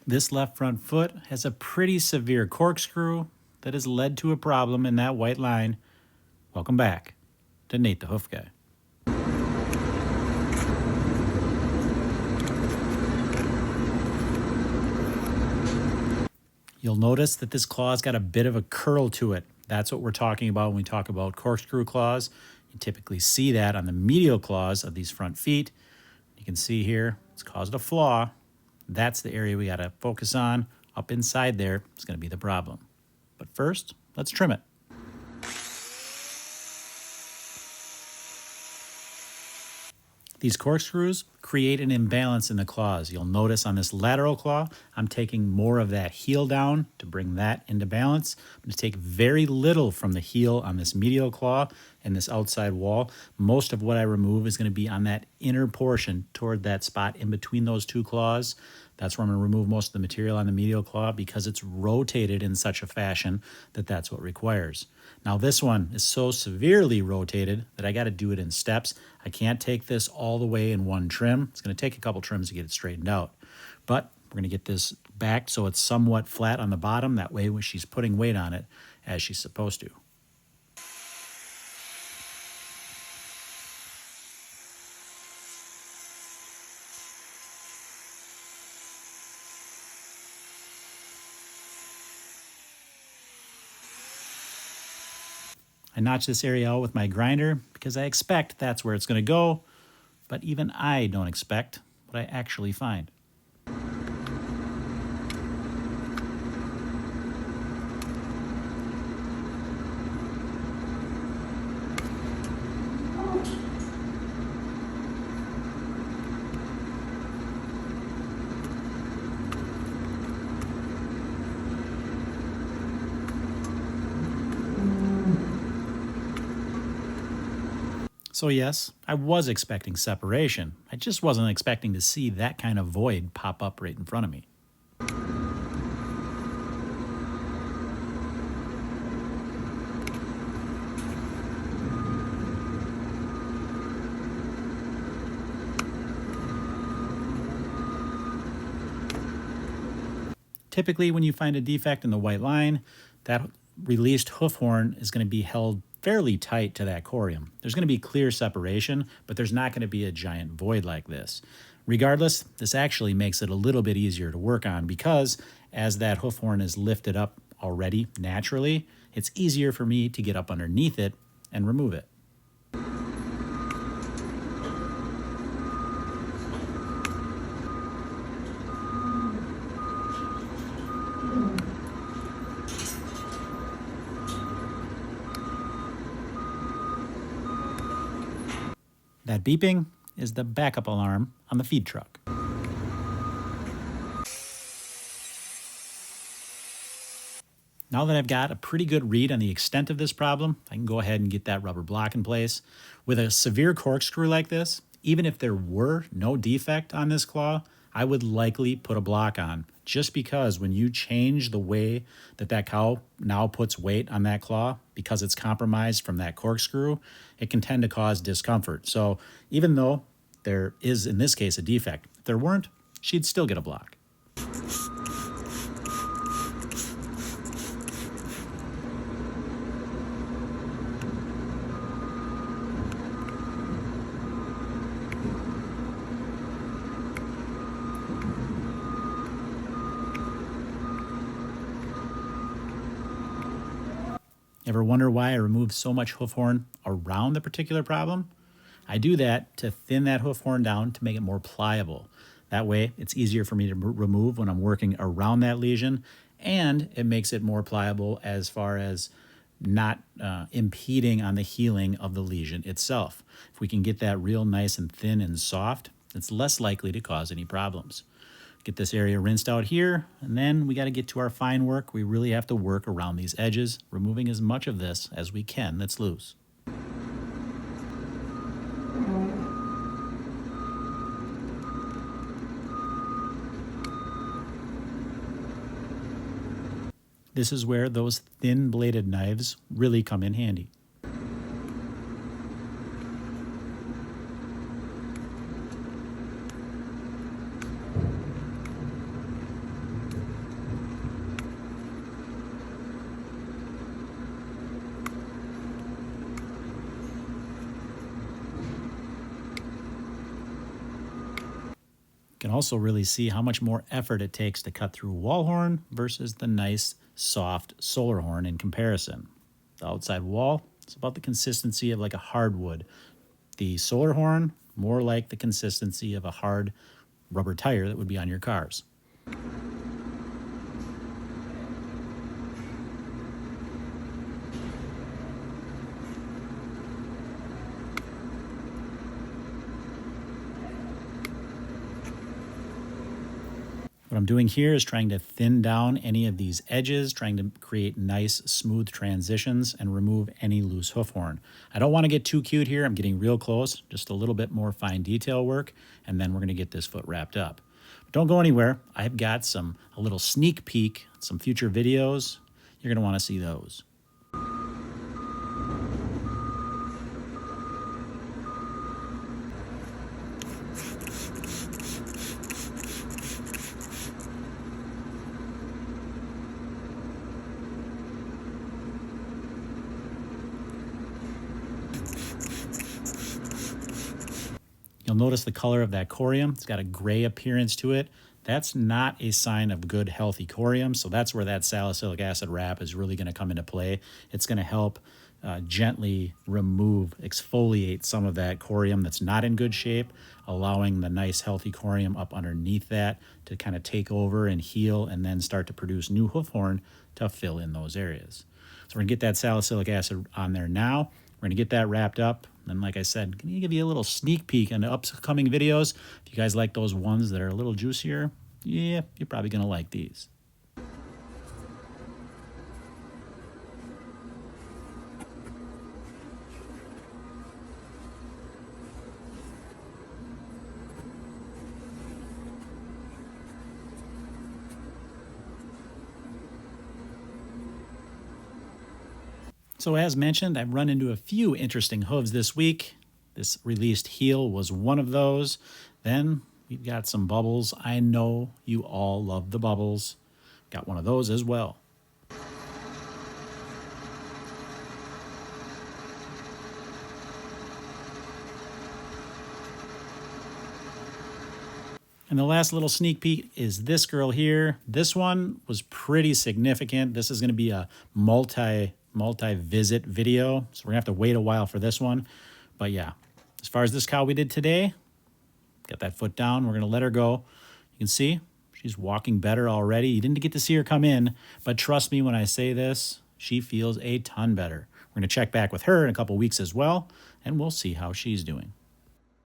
This left front foot has a pretty severe corkscrew that has led to a problem in that white line. Welcome back to Nate the Hoof Guy. You'll notice that this claw's got a bit of a curl to it. That's what we're talking about when we talk about corkscrew claws. You typically see that on the medial claws of these front feet. You can see here, it's caused a flaw. That's the area we got to focus on. Up inside there is going to be the problem. But first, let's trim it. These corkscrews create an imbalance in the claws. You'll notice on this lateral claw, I'm taking more of that heel down to bring that into balance. I'm going to take very little from the heel on this medial claw and this outside wall. Most of what I remove is going to be on that inner portion toward that spot in between those two claws. That's where I'm going to remove most of the material on the medial claw because it's rotated in such a fashion that that's what requires. Now this one is so severely rotated that I got to do it in steps. I can't take this all the way in one trim. It's going to take a couple trims to get it straightened out. But we're going to get this back so it's somewhat flat on the bottom. That way when she's putting weight on it as she's supposed to. I notch this area out with my grinder because I expect that's where it's going to go, but even I don't expect what I actually find. So yes, I was expecting separation. I just wasn't expecting to see that kind of void pop up right in front of me. Typically, when you find a defect in the white line, that released hoof horn is going to be held fairly tight to that corium. There's going to be clear separation, but there's not going to be a giant void like this. Regardless, this actually makes it a little bit easier to work on because as that hoof horn is lifted up already naturally, it's easier for me to get up underneath it and remove it. That beeping is the backup alarm on the feed truck. Now that I've got a pretty good read on the extent of this problem, I can go ahead and get that rubber block in place. With a severe corkscrew like this, even if there were no defect on this claw, I would likely put a block on, just because when you change the way that that cow now puts weight on that claw, because it's compromised from that corkscrew, it can tend to cause discomfort. So even though there is, in this case, a defect, if there weren't, she'd still get a block. Ever wonder why I remove so much hoof horn around the particular problem? I do that to thin that hoof horn down to make it more pliable. That way, it's easier for me to remove when I'm working around that lesion, and it makes it more pliable as far as not impeding on the healing of the lesion itself. If we can get that real nice and thin and soft, it's less likely to cause any problems. Get this area rinsed out here, and then we got to get to our fine work. We really have to work around these edges, removing as much of this as we can that's loose. This is where those thin-bladed knives really come in handy. also really see how much more effort it takes to cut through wall horn versus the nice, soft solar horn in comparison. The outside wall, it's about the consistency of like a hardwood. The solar horn, more like the consistency of a hard rubber tire that would be on your cars. What I'm doing here is trying to thin down any of these edges, trying to create nice, smooth transitions and remove any loose hoof horn. I don't want to get too cute here. I'm getting real close, just a little bit more fine detail work, and then we're going to get this foot wrapped up. But don't go anywhere. I've got a little sneak peek, some future videos. You're going to want to see those. You'll notice the color of that corium. It's got a gray appearance to it. That's not a sign of good, healthy corium, so that's where that salicylic acid wrap is really going to come into play. It's going to help gently exfoliate some of that corium that's not in good shape, allowing the nice, healthy corium up underneath that to kind of take over and heal and then start to produce new hoof horn to fill in those areas. So we're going to get that salicylic acid on there now. We're going to get that wrapped up. And like I said, can you give you a little sneak peek into upcoming videos? If you guys like those ones that are a little juicier, yeah, you're probably going to like these. So as mentioned, I've run into a few interesting hooves this week. This released heel was one of those. Then we've got some bubbles. I know you all love the bubbles. Got one of those as well. And the last little sneak peek is this girl here. This one was pretty significant. This is going to be a multi-visit video, so we're gonna have to wait a while for this one. But yeah, as far as this cow we did today, got that foot down, we're gonna let her go. You can see she's walking better already. You didn't get to see her come in, but trust me when I say this, she feels a ton better. We're gonna check back with her in a couple weeks as well, and we'll see how she's doing.